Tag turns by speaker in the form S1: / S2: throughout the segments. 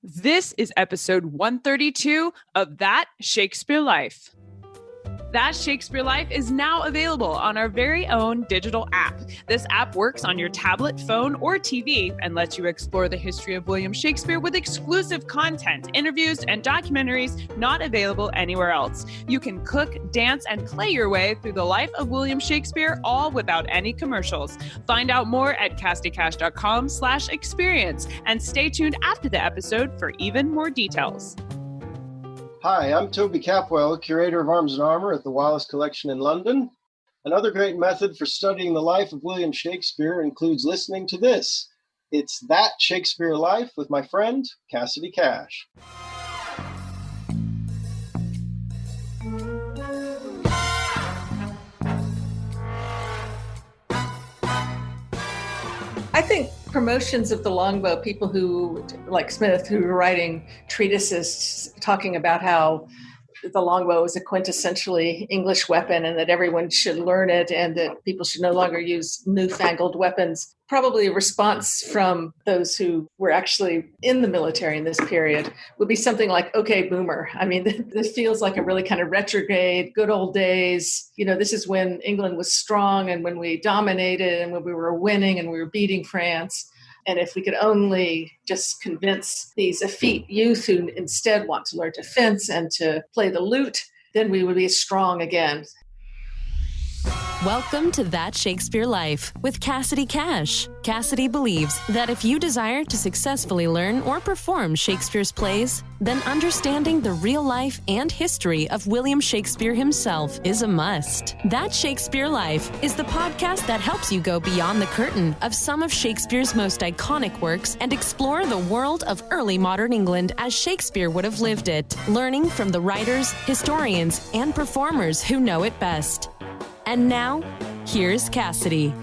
S1: This is episode 132 of That Shakespeare Life. That Shakespeare Life is now available on our very own digital app. This app works on your tablet, phone, or TV and lets you explore the history of William Shakespeare with exclusive content, interviews, and documentaries not available anywhere else. You can cook, dance, and play your way through the life of William Shakespeare, all without any commercials. Find out more at cassidycash.com/experience and stay tuned after the episode for even more details.
S2: Hi, I'm Toby Capwell, Curator of Arms and Armour at the Wallace Collection in London. Another great method for studying the life of William Shakespeare includes listening to this. It's That Shakespeare Life with my friend, Cassidy Cash.
S3: I think promotions of the longbow, people who, like Smythe, who were writing treatises talking about how the longbow is a quintessentially English weapon and that everyone should learn it and that people should no longer use newfangled weapons. Probably a response from those who were actually in the military in this period would be something like, okay, boomer. I mean, this feels like a really kind of retrograde, good old days. You know, this is when England was strong and when we dominated and when we were winning and we were beating France. And if we could only just convince these effete youth who instead want to learn to fence and to play the lute, then we would be strong again.
S4: Welcome to That Shakespeare Life with Cassidy Cash. Cassidy believes that if you desire to successfully learn or perform Shakespeare's plays, then understanding the real life and history of William Shakespeare himself is a must. That Shakespeare Life is the podcast that helps you go beyond the curtain of some of Shakespeare's most iconic works and explore the world of early modern England as Shakespeare would have lived it, learning from the writers, historians, and performers who know it best. And now, here's Cassidy.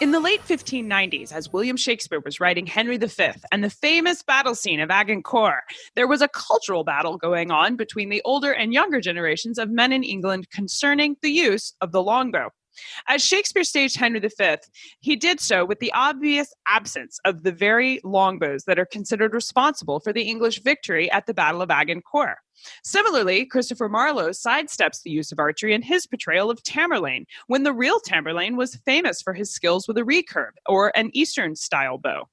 S1: In the late 1590s, as William Shakespeare was writing Henry V and the famous battle scene of Agincourt, there was a cultural battle going on between the older and younger generations of men in England concerning the use of the longbow. As Shakespeare staged Henry V, he did so with the obvious absence of the very longbows that are considered responsible for the English victory at the Battle of Agincourt. Similarly, Christopher Marlowe sidesteps the use of archery in his portrayal of Tamberlaine, when the real Tamberlaine was famous for his skills with a recurve, or an Eastern-style bow.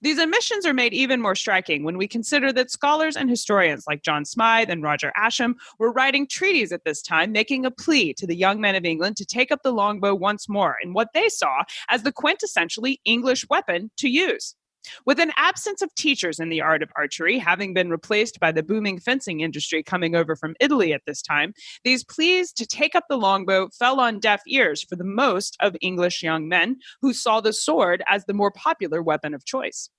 S1: These omissions are made even more striking when we consider that scholars and historians like John Smythe and Roger Ascham were writing treatises at this time, making a plea to the young men of England to take up the longbow once more in what they saw as the quintessentially English weapon to use. With an absence of teachers in the art of archery having been replaced by the booming fencing industry coming over from Italy at this time, these pleas to take up the longbow fell on deaf ears for the most of English young men who saw the sword as the more popular weapon of choice.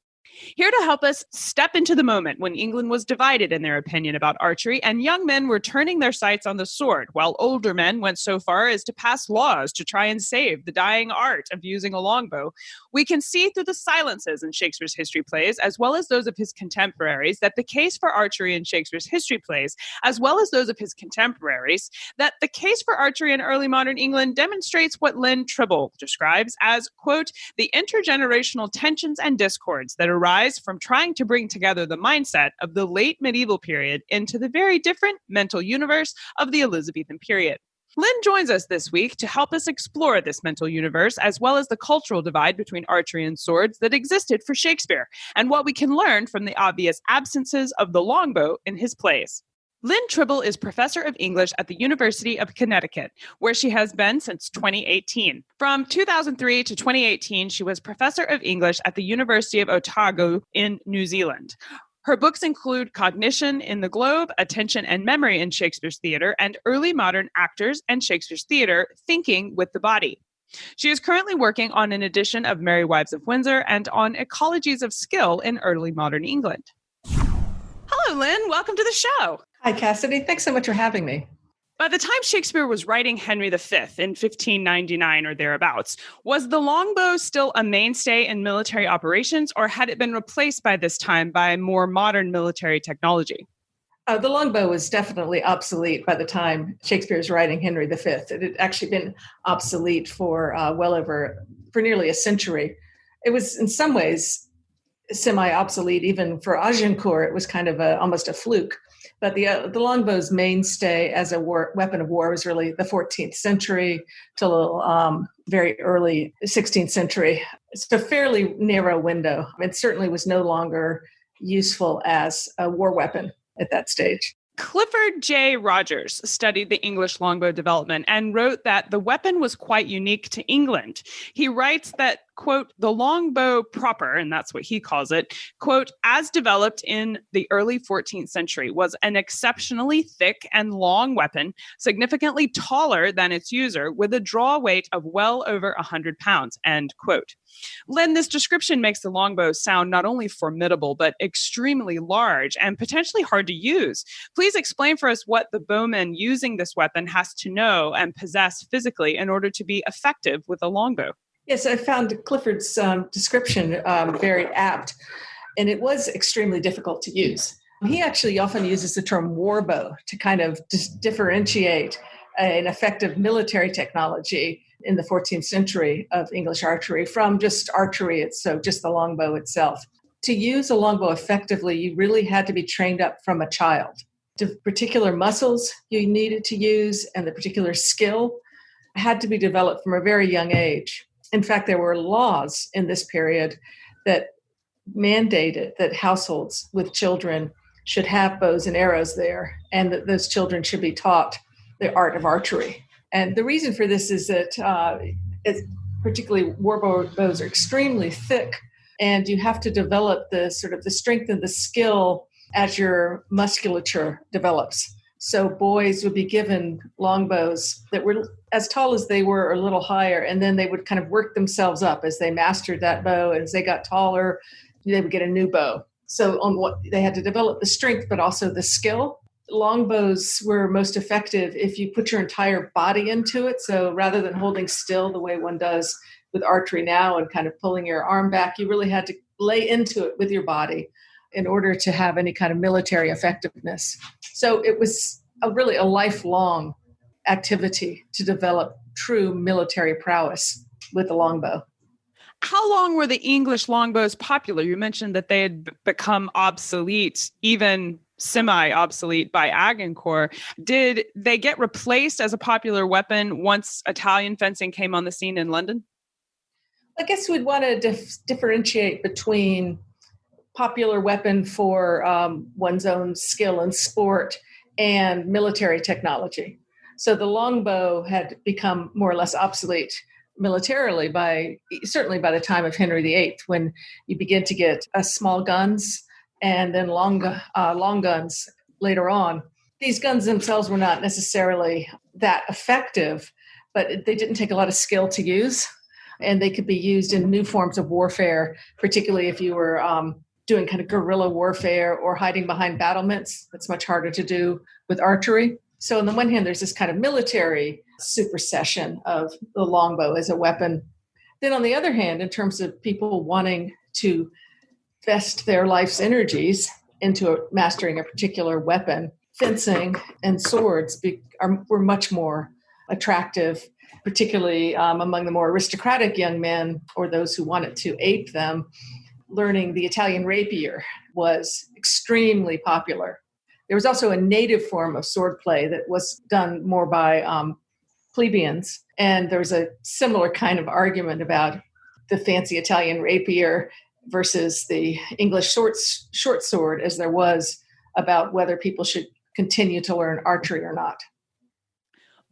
S1: Here to help us step into the moment when England was divided in their opinion about archery and young men were turning their sights on the sword, while older men went so far as to pass laws to try and save the dying art of using a longbow, we can see through the silences in Shakespeare's history plays, as well as those of his contemporaries, that the case for archery in Shakespeare's history plays, as well as those of his contemporaries, that the case for archery in early modern England demonstrates what Tribble describes as, quote, the intergenerational tensions and discords that arise from trying to bring together the mindset of the late medieval period into the very different mental universe of the Elizabethan period. Lynn joins us this week to help us explore this mental universe, as well as the cultural divide between archery and swords that existed for Shakespeare, and what we can learn from the obvious absences of the longbow in his plays. Lynn Tribble is professor of English at the University of Connecticut, where she has been since 2018. From 2003 to 2018, she was professor of English at the University of Otago in New Zealand. Her books include Cognition in the Globe, Attention and Memory in Shakespeare's Theatre, and Early Modern Actors and Shakespeare's Theatre, Thinking with the Body. She is currently working on an edition of Merry Wives of Windsor and on ecologies of skill in early modern England. Hello, Lynn. Welcome to the show.
S3: Hi, Cassidy. Thanks so much for having me.
S1: By the time Shakespeare was writing Henry V in 1599 or thereabouts, was the longbow still a mainstay in military operations, or had it been replaced by this time by more modern military technology?
S3: The longbow was definitely obsolete by the time Shakespeare was writing Henry V. It had actually been obsolete for nearly a century. It was in some ways semi-obsolete. Even for Agincourt, it was kind of almost a fluke. But the longbow's mainstay as a weapon of war was really the 14th century till very early 16th century. It's a fairly narrow window. It certainly was no longer useful as a war weapon at that stage.
S1: Clifford J. Rogers studied the English longbow development and wrote that the weapon was quite unique to England. He writes that, quote, the longbow proper, and that's what he calls it, quote, as developed in the early 14th century, was an exceptionally thick and long weapon, significantly taller than its user, with a draw weight of well over 100 pounds, end quote. Len, this description makes the longbow sound not only formidable, but extremely large and potentially hard to use. Please explain for us what the bowman using this weapon has to know and possess physically in order to be effective with a longbow.
S3: Yes, I found Clifford's description very apt, and it was extremely difficult to use. He actually often uses the term warbow to kind of differentiate an effective military technology in the 14th century of English archery from just archery, so just the longbow itself. To use a longbow effectively, you really had to be trained up from a child. The particular muscles you needed to use and the particular skill had to be developed from a very young age. In fact, there were laws in this period that mandated that households with children should have bows and arrows there, and that those children should be taught the art of archery. And the reason for this is that particularly war bows are extremely thick, and you have to develop the strength and the skill as your musculature develops. So boys would be given longbows that were as tall as they were or a little higher, and then they would kind of work themselves up as they mastered that bow. As they got taller, they would get a new bow. So they had to develop the strength, but also the skill. Longbows were most effective if you put your entire body into it. So rather than holding still the way one does with archery now and kind of pulling your arm back, you really had to lay into it with your body in order to have any kind of military effectiveness. So it was really a lifelong activity to develop true military prowess with the longbow.
S1: How long were the English longbows popular? You mentioned that they had become obsolete, even semi-obsolete by Agincourt. Did they get replaced as a popular weapon once Italian fencing came on the scene in London?
S3: I guess we'd want to differentiate between popular weapon for one's own skill and sport and military technology. So the longbow had become more or less obsolete militarily certainly by the time of Henry VIII, when you begin to get small guns and then long guns later on. These guns themselves were not necessarily that effective, but they didn't take a lot of skill to use, and they could be used in new forms of warfare, particularly if you were doing kind of guerrilla warfare or hiding behind battlements. That's much harder to do with archery. So on the one hand, there's this kind of military supersession of the longbow as a weapon. Then on the other hand, in terms of people wanting to vest their life's energies into mastering a particular weapon, fencing and swords were much more attractive, particularly among the more aristocratic young men or those who wanted to ape them. Learning the Italian rapier was extremely popular. There was also a native form of swordplay that was done more by plebeians, and there was a similar kind of argument about the fancy Italian rapier versus the English short sword as there was about whether people should continue to learn archery or not.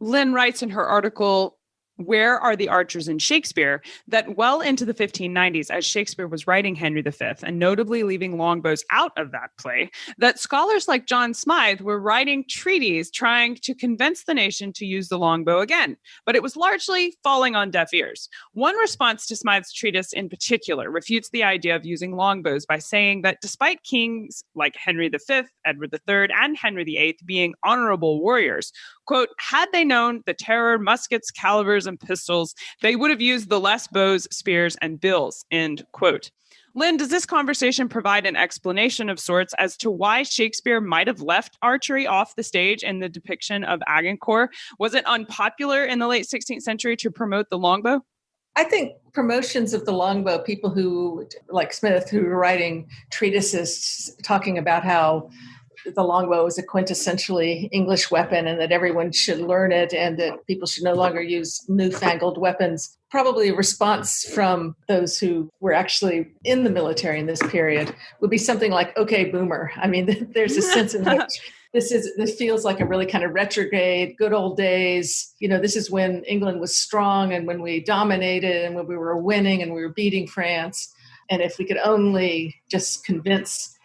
S1: Lynn writes in her article, Where Are the Archers in Shakespeare? That well into the 1590s, as Shakespeare was writing Henry V, and notably leaving longbows out of that play, that scholars like John Smythe were writing treatises trying to convince the nation to use the longbow again, but it was largely falling on deaf ears. One response to Smythe's treatise in particular refutes the idea of using longbows by saying that despite kings like Henry V, Edward III, and Henry VIII being honorable warriors, quote, had they known the terror, muskets, calivers, and pistols, they would have used the less bows, spears, and bills, end quote. Lynn, does this conversation provide an explanation of sorts as to why Shakespeare might have left archery off the stage in the depiction of Agincourt? Was it unpopular in the late 16th century to promote the longbow?
S3: I think promotions of the longbow, people who, like Smythe, who were writing treatises talking about how the longbow is a quintessentially English weapon and that everyone should learn it and that people should no longer use newfangled weapons. Probably a response from those who were actually in the military in this period would be something like, okay, boomer. I mean, there's a sense in which this feels like a really kind of retrograde, good old days. This is when England was strong and when we dominated and when we were winning and we were beating France. And if we could only just convince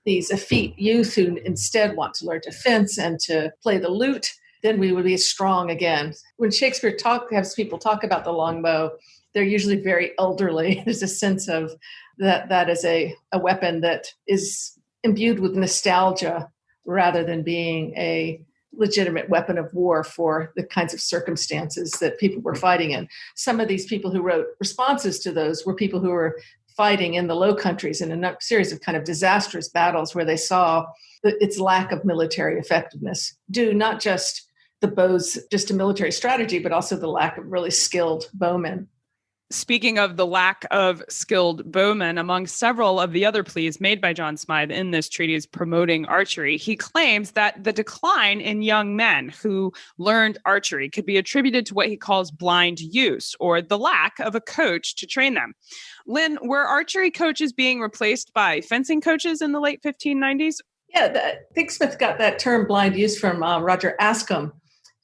S3: these effete youth who instead want to learn to fence and to play the lute, then we would be strong again. When Shakespeare has people talk about the longbow, they're usually very elderly. There's a sense of that is a weapon that is imbued with nostalgia rather than being a legitimate weapon of war for the kinds of circumstances that people were fighting in. Some of these people who wrote responses to those were people who were fighting in the Low Countries in a series of kind of disastrous battles where they saw its lack of military effectiveness, due not just the bows, just a military strategy, but also the lack of really skilled bowmen.
S1: Speaking of the lack of skilled bowmen, among several of the other pleas made by John Smythe in this treatise promoting archery, he claims that the decline in young men who learned archery could be attributed to what he calls blind use, or the lack of a coach to train them. Lynn, were archery coaches being replaced by fencing coaches in the late 1590s?
S3: Yeah, I think Smythe got that term blind use from Roger Ascham,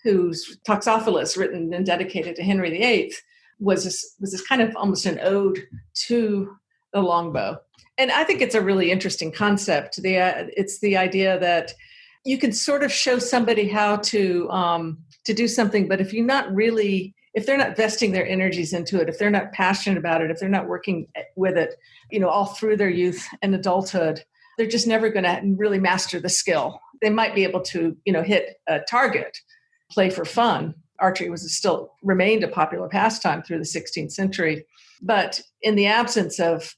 S3: whose Toxophilus, written and dedicated to Henry VIII, was this kind of almost an ode to the longbow. And I think it's a really interesting concept. It's the idea that you can sort of show somebody how to do something, but if they're not vesting their energies into it, if they're not passionate about it, if they're not working with it, all through their youth and adulthood, they're just never going to really master the skill. They might be able to, hit a target, play for fun. Archery still remained a popular pastime through the 16th century. But in the absence of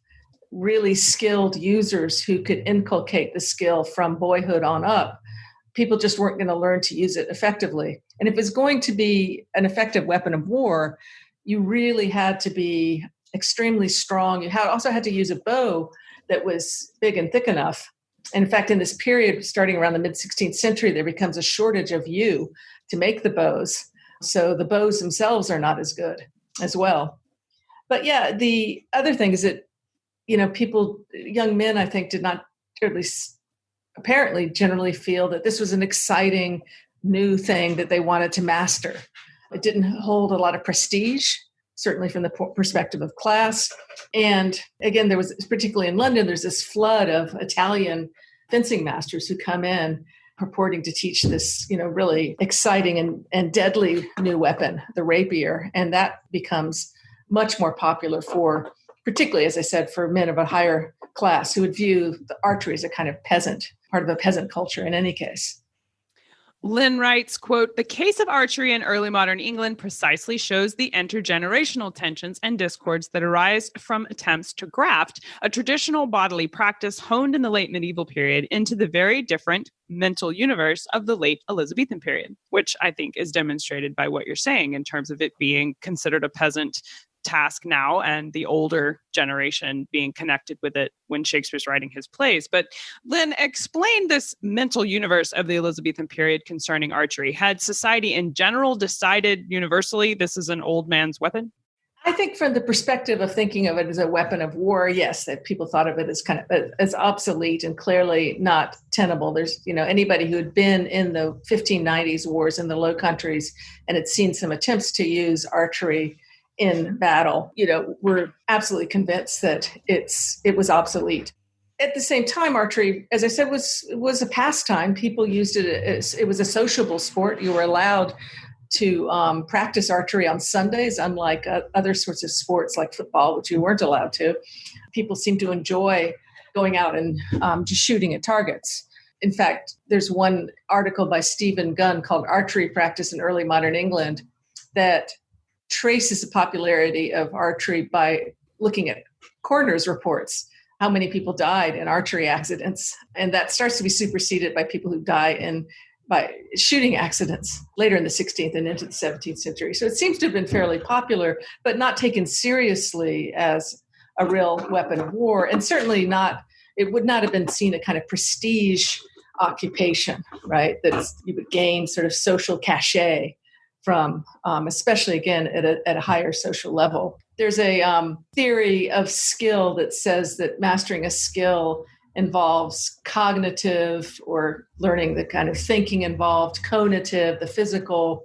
S3: really skilled users who could inculcate the skill from boyhood on up, people just weren't going to learn to use it effectively. And if it's going to be an effective weapon of war, you really had to be extremely strong. You also had to use a bow that was big and thick enough. And in fact, in this period, starting around the mid-16th century, there becomes a shortage of yew to make the bows. So the bows themselves are not as good as well. But yeah, the other thing is that, young men, I think, did not, or at least apparently generally feel that this was an exciting new thing that they wanted to master. It didn't hold a lot of prestige, certainly from the perspective of class. And again, there was, particularly in London, there's this flood of Italian fencing masters who come in purporting to teach this, really exciting and deadly new weapon, the rapier. And that becomes much more popular for, particularly, as I said, for men of a higher class who would view the archery as a kind of part of a peasant culture in any case.
S1: Lynn writes, quote, "The case of archery in early modern England precisely shows the intergenerational tensions and discords that arise from attempts to graft a traditional bodily practice honed in the late medieval period into the very different mental universe of the late Elizabethan period," which I think is demonstrated by what you're saying in terms of it being considered a peasant task now and the older generation being connected with it when Shakespeare's writing his plays. But Lynn, explain this mental universe of the Elizabethan period concerning archery. Had society in general decided universally this is an old man's weapon?
S3: I think from the perspective of thinking of it as a weapon of war, yes, that people thought of it as kind of as obsolete and clearly not tenable. There's, anybody who had been in the 1590s wars in the Low Countries and had seen some attempts to use archery in battle, were absolutely convinced that it was obsolete. At the same time, archery, as I said, was a pastime. People used it as, it was a sociable sport. You were allowed to practice archery on Sundays, unlike other sorts of sports like football, which you weren't allowed to. People seemed to enjoy going out and just shooting at targets. In fact, there's one article by Stephen Gunn called Archery Practice in Early Modern England that traces the popularity of archery by looking at coroner's reports, how many people died in archery accidents. And that starts to be superseded by people who die in by shooting accidents later in the 16th and into the 17th century. So it seems to have been fairly popular, but not taken seriously as a real weapon of war, and certainly not, it would not have been seen a kind of prestige occupation, right? That you would gain sort of social cachet from, especially again at a higher social level. There's a theory of skill that says that mastering a skill involves cognitive, or learning the kind of thinking involved, conative, the physical,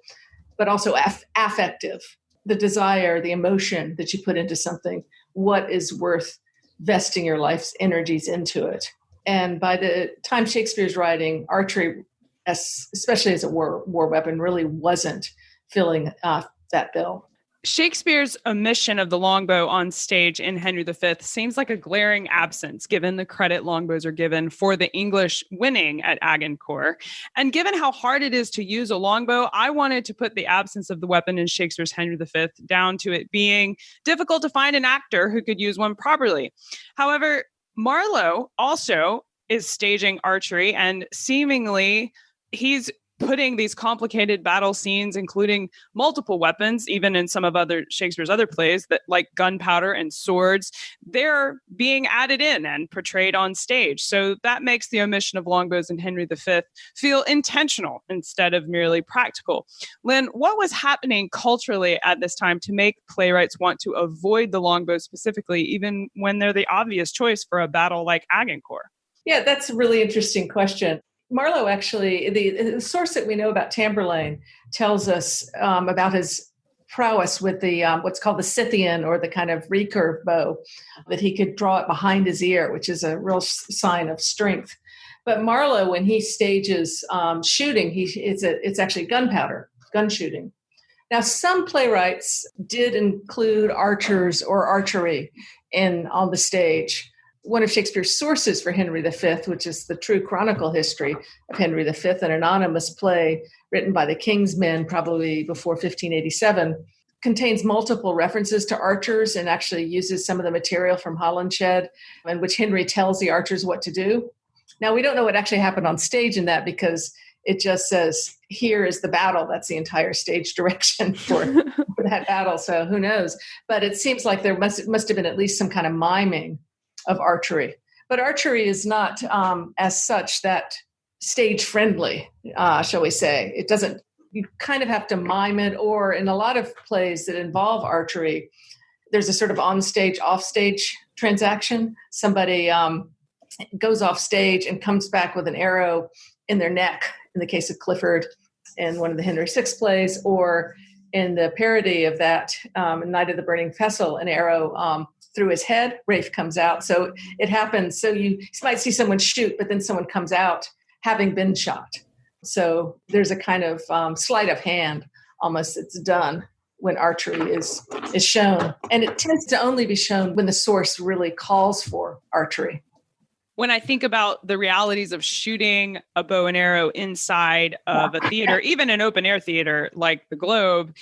S3: but also affective, the desire, the emotion that you put into something, what is worth vesting your life's energies into it. And by the time Shakespeare's writing, archery, especially as a war weapon, really wasn't filling that bill.
S1: Shakespeare's omission of the longbow on stage in Henry V seems like a glaring absence, given the credit longbows are given for the English winning at Agincourt. And given how hard it is to use a longbow, I wanted to put the absence of the weapon in Shakespeare's Henry V down to it being difficult to find an actor who could use one properly. However, Marlowe also is staging archery, and seemingly he's putting these complicated battle scenes, including multiple weapons, even in some of Shakespeare's other plays, that like gunpowder and swords, they're being added in and portrayed on stage. So that makes the omission of longbows in Henry V feel intentional instead of merely practical. Lynn, what was happening culturally at this time to make playwrights want to avoid the longbow specifically, even when they're the obvious choice for a battle like Agincourt?
S3: Yeah, that's a really interesting question. Marlowe actually, the source that we know about Tamberlaine tells us about his prowess with the what's called the Scythian, or the kind of recurve bow, that he could draw it behind his ear, which is a real sign of strength. But Marlowe, when he stages shooting, it's actually gunpowder, gun shooting. Now, some playwrights did include archers or archery on the stage. One of Shakespeare's sources for Henry V, which is the true chronicle history of Henry V, an anonymous play written by the King's Men probably before 1587, contains multiple references to archers and actually uses some of the material from Holinshed, in which Henry tells the archers what to do. Now, we don't know what actually happened on stage in that, because it just says, here is the battle. That's the entire stage direction for that battle. So who knows? But it seems like there must have been at least some kind of miming of archery. But archery is not as such that stage friendly, shall we say. It doesn't, you kind of have to mime it, or in a lot of plays that involve archery, there's a sort of on-stage, off-stage transaction. Somebody goes off stage and comes back with an arrow in their neck, in the case of Clifford in one of the Henry VI plays, or in the parody of that, Night of the Burning Pestle, an arrow through his head, Rafe comes out. So it happens. So you might see someone shoot, but then someone comes out having been shot. So there's a kind of sleight of hand almost that's done when archery is shown. And it tends to only be shown when the source really calls for archery.
S1: When I think about the realities of shooting a bow and arrow inside of a theater, even an open air theater like the Globe,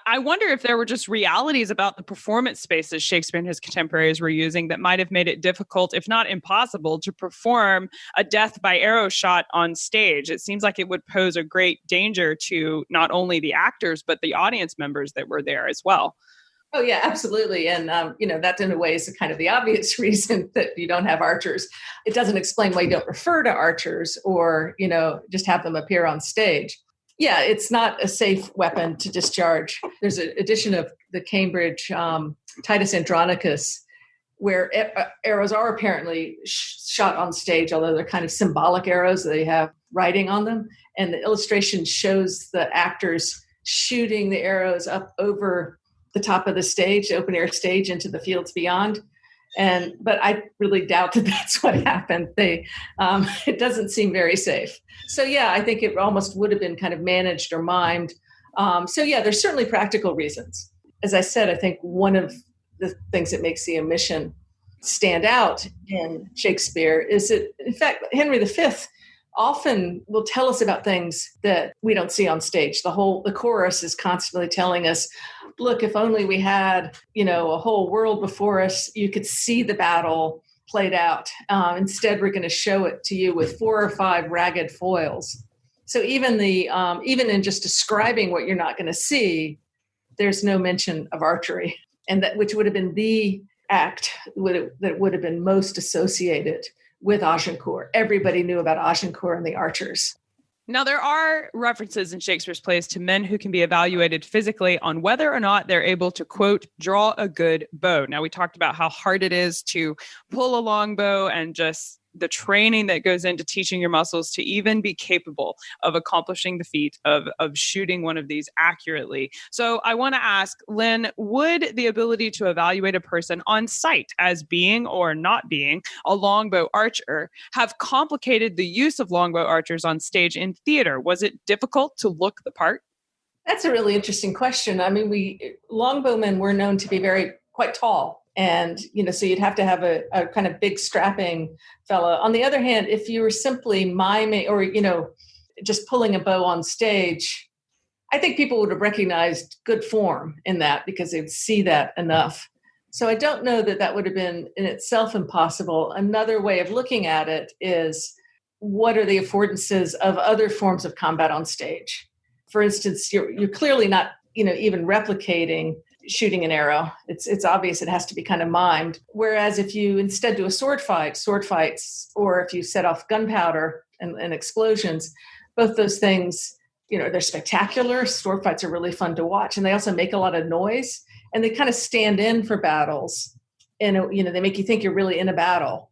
S1: I wonder if there were just realities about the performance spaces Shakespeare and his contemporaries were using that might have made it difficult, if not impossible, to perform a death by arrow shot on stage. It seems like it would pose a great danger to not only the actors, but the audience members that were there as well.
S3: Oh, yeah, absolutely. And, that in a way is kind of the obvious reason that you don't have archers. It doesn't explain why you don't refer to archers or, just have them appear on stage. Yeah, it's not a safe weapon to discharge. There's an edition of the Cambridge Titus Andronicus where arrows are apparently shot on stage, although they're kind of symbolic arrows. They have writing on them. And the illustration shows the actors shooting the arrows up over the top of the stage, the open air stage, into the fields beyond. But I really doubt that that's what happened. It doesn't seem very safe. So yeah, I think it almost would have been kind of managed or mimed. So yeah, there's certainly practical reasons. As I said, I think one of the things that makes the omission stand out in Shakespeare is that, in fact, Henry V often will tell us about things that we don't see on stage. The chorus is constantly telling us, look, if only we had, a whole world before us, you could see the battle played out. Instead, we're going to show it to you with 4 or 5 ragged foils. So even even in just describing what you're not going to see, there's no mention of archery, and that which would have been the act that would have been most associated with Agincourt. Everybody knew about Agincourt and the archers.
S1: Now, there are references in Shakespeare's plays to men who can be evaluated physically on whether or not they're able to, quote, draw a good bow. Now, we talked about how hard it is to pull a longbow and just the training that goes into teaching your muscles to even be capable of accomplishing the feat of shooting one of these accurately. So I want to ask, Lynn, would the ability to evaluate a person on sight as being or not being a longbow archer have complicated the use of longbow archers on stage in theater? Was it difficult to look the part?
S3: That's a really interesting question. I mean, longbowmen were known to be quite tall. And, so you'd have to have a kind of big strapping fella. On the other hand, if you were simply miming or, just pulling a bow on stage, I think people would have recognized good form in that because they'd see that enough. So I don't know that would have been in itself impossible. Another way of looking at it is, what are the affordances of other forms of combat on stage? For instance, you're clearly not, even replicating shooting an arrow. It's obvious it has to be kind of mimed. Whereas if you instead do a sword fights, or if you set off gunpowder and explosions, both those things, they're spectacular. Sword fights are really fun to watch. And they also make a lot of noise, and they kind of stand in for battles. And, they make you think you're really in a battle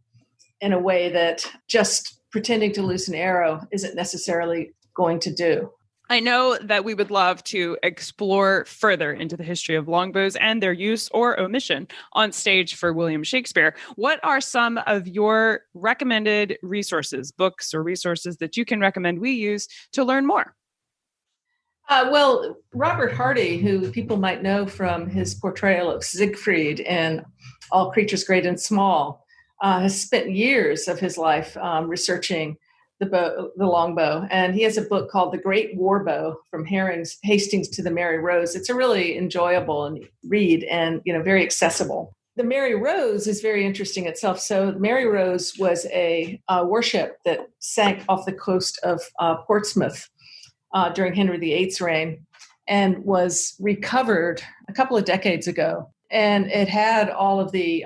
S3: in a way that just pretending to loose an arrow isn't necessarily going to do.
S1: I know that we would love to explore further into the history of longbows and their use or omission on stage for William Shakespeare. What are some of your recommended resources, books or resources that you can recommend we use to learn more?
S3: Well, Robert Hardy, who people might know from his portrayal of Siegfried in All Creatures Great and Small, has spent years of his life researching the longbow. And he has a book called The Great War Bow, From Hastings to the Merry Rose. It's a really enjoyable read and, very accessible. The Merry Rose is very interesting itself. So the Merry Rose was a warship that sank off the coast of Portsmouth during Henry VIII's reign and was recovered a couple of decades ago. And it had all of the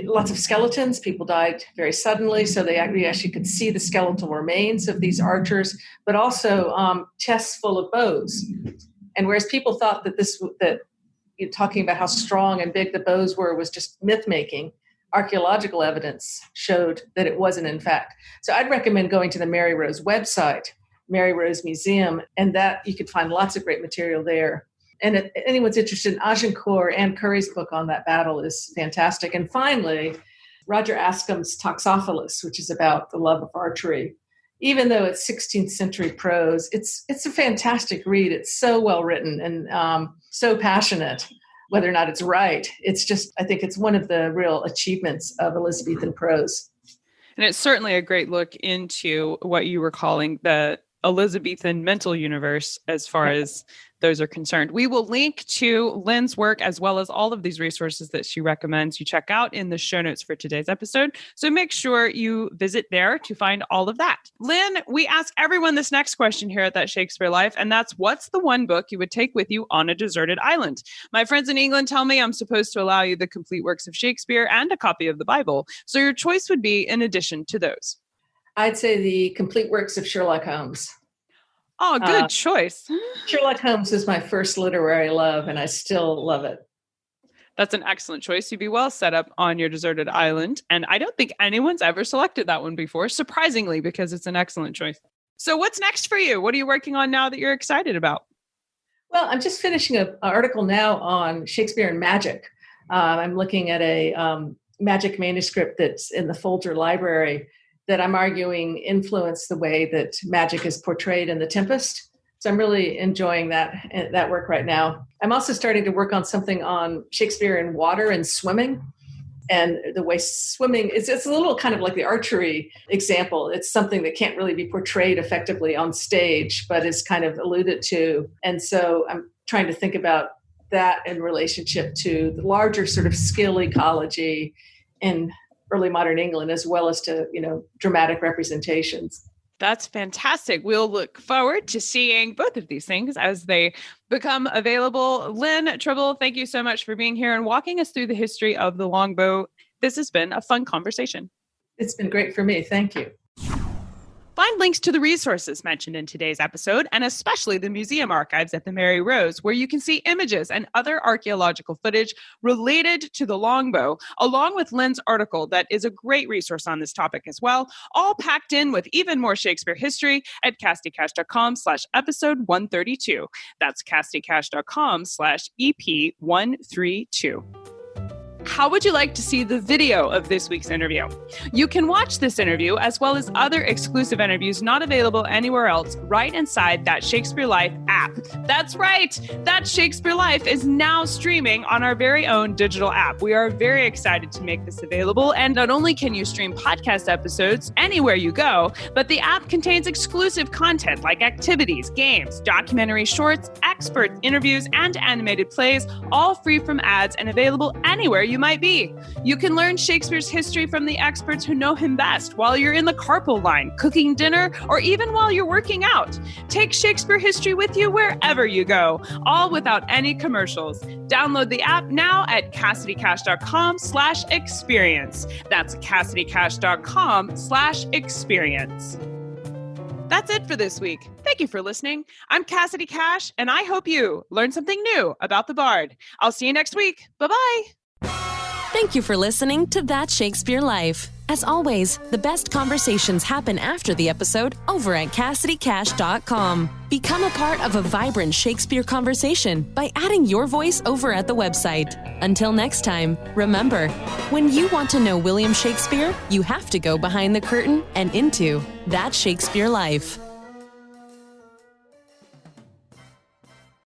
S3: lots of skeletons. People died very suddenly, so we actually could see the skeletal remains of these archers, but also chests full of bows. And whereas people thought that talking about how strong and big the bows were was just myth-making, archaeological evidence showed that it wasn't, in fact. So I'd recommend going to the Mary Rose website, Mary Rose Museum, and that you could find lots of great material there. And if anyone's interested in Agincourt, Anne Curry's book on that battle is fantastic. And finally, Roger Ascham's Toxophilus, which is about the love of archery. Even though it's 16th century prose, it's a fantastic read. It's so well written and so passionate. Whether or not it's right, I think it's one of the real achievements of Elizabethan prose.
S1: And it's certainly a great look into what you were calling the Elizabethan mental universe as far as those are concerned. We will link to Lynn's work as well as all of these resources that she recommends you check out in the show notes for today's episode. So make sure you visit there to find all of that. Lynn, we ask everyone this next question here at That Shakespeare Life, and that's, what's the one book you would take with you on a deserted island? My friends in England tell me I'm supposed to allow you the complete works of Shakespeare and a copy of the Bible. So your choice would be in addition to those.
S3: I'd say the complete works of Sherlock Holmes.
S1: Oh, good choice.
S3: Sherlock Holmes is my first literary love, and I still love it.
S1: That's an excellent choice. You'd be well set up on your deserted island. And I don't think anyone's ever selected that one before, surprisingly, because it's an excellent choice. So what's next for you? What are you working on now that you're excited about?
S3: Well, I'm just finishing an article now on Shakespeare and magic. I'm looking at a magic manuscript that's in the Folger Library that I'm arguing influenced the way that magic is portrayed in The Tempest. So I'm really enjoying that work right now. I'm also starting to work on something on Shakespeare and water and swimming, and the way swimming it's a little kind of like the archery example. It's something that can't really be portrayed effectively on stage, but is kind of alluded to. And so I'm trying to think about that in relationship to the larger sort of skill ecology in early modern England, as well as to, dramatic representations.
S1: That's fantastic. We'll look forward to seeing both of these things as they become available. Lynn, Tribble, thank you so much for being here and walking us through the history of the longbow. This has been a fun conversation.
S3: It's been great for me. Thank you.
S1: Find links to the resources mentioned in today's episode, and especially the museum archives at the Mary Rose, where you can see images and other archaeological footage related to the longbow, along with Lynn's article that is a great resource on this topic as well, all packed in with even more Shakespeare history at cassidycash.com/episode 132. That's cassidycash.com/EP132. How would you like to see the video of this week's interview? You can watch this interview as well as other exclusive interviews not available anywhere else right inside That Shakespeare Life app. That's right! That Shakespeare Life is now streaming on our very own digital app. We are very excited to make this available, and not only can you stream podcast episodes anywhere you go, but the app contains exclusive content like activities, games, documentary shorts, expert interviews, and animated plays, all free from ads and available anywhere you might be. You can learn Shakespeare's history from the experts who know him best while you're in the carpool line, cooking dinner, or even while you're working out. Take Shakespeare history with you wherever you go, all without any commercials. Download the app now at cassidycash.com/experience. That's cassidycash.com/experience. That's it for this week. Thank you for listening. I'm Cassidy Cash, and I hope you learned something new about the Bard. I'll see you next week. Bye-bye.
S4: Thank you for listening to That Shakespeare Life. As always, the best conversations happen after the episode over at CassidyCash.com. Become a part of a vibrant Shakespeare conversation by adding your voice over at the website. Until next time, remember, when you want to know William Shakespeare, you have to go behind the curtain and into That Shakespeare Life.